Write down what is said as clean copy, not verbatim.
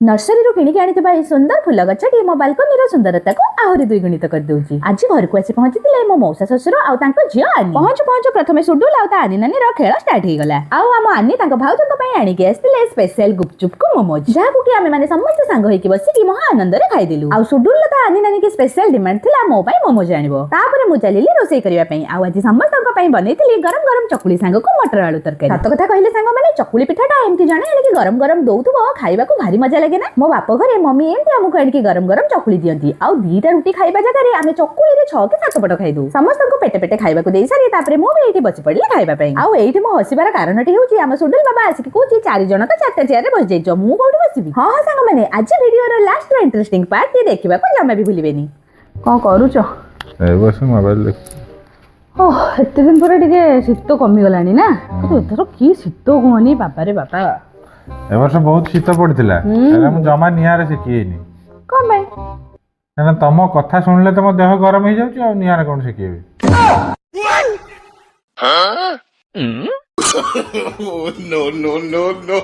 Nursery किणिक आनी सुंदर full गछटी मो बालकनी सुंदरता को आहरी द्विगुणित कर दउची। आज घर को आसी पहुंची मो मौसा शशुर आउ तांको झियो आनी। पहुंचु पहुंचु प्रथमे सुडुल आउ ता आनी नानी रो खेल स्टार्ट हे गला। आउ आम आनी तांको भाउजंको पई आनी के आस्तिले स्पेशल गुपचुप को मोमोज, जाहाकू कि आमे माने समस्त सांग होई कि बसी कि महा आनंद रे खाइ देलु। आउ सुडुल ता आनी नानी के स्पेशल डिमांड थिला मो पई मोमोज आनिबो। तापरे मु चलिली रोसई करिया पई। आउ आज समस्तक पई बनेइतिली गरम गरम चकुली सांग को मटर आलू तरकारी। सत कथा कहिले सांग माने चकुली पिठाटा एमति जणे कि गरम गरम दउथुबो खाइबा को भारी मजा लागे ना। मो बाप घरे मम्मी एमती आमको आनिकी गरम गरम चकुली दियंती। आउ दीटा रुटी खाइबा जगारे आमे चकुली रे 6 के 7 पट खाइ दउ। समस्तको पेटे पेटे खाइबा को देई सारी तापरे मो भी एठी बसि पड़ले खाइबा पई। आउ एठी मो हसिबार कारणटी होउची आम सुडुल बाबा आसी कोची 4 जण तो 4टा चेयर रे बस जाइचो, मु कोठी बसिबी। हां हां सांग माने आज वीडियो रो लास्ट रो इंटरेस्टिंग पार्ट ये देखिबा को जम्मा भी भूलिबेनी। कोन करूचो ए बस मोबाइल देख। ओह एते दिन पर टिके शीत कमी गलानी ना। तो एथरो की शीत कोनी बाबा रे बाबा। ए वर्ष बहुत शीत पड़थिला, एला मु जमा नियारे सिकिएनी। कोन भाई ना तम कथा सुनले त मो देह गरम हे जाउची, आ नियारे कोन सिकिएबे। No, no, no, no.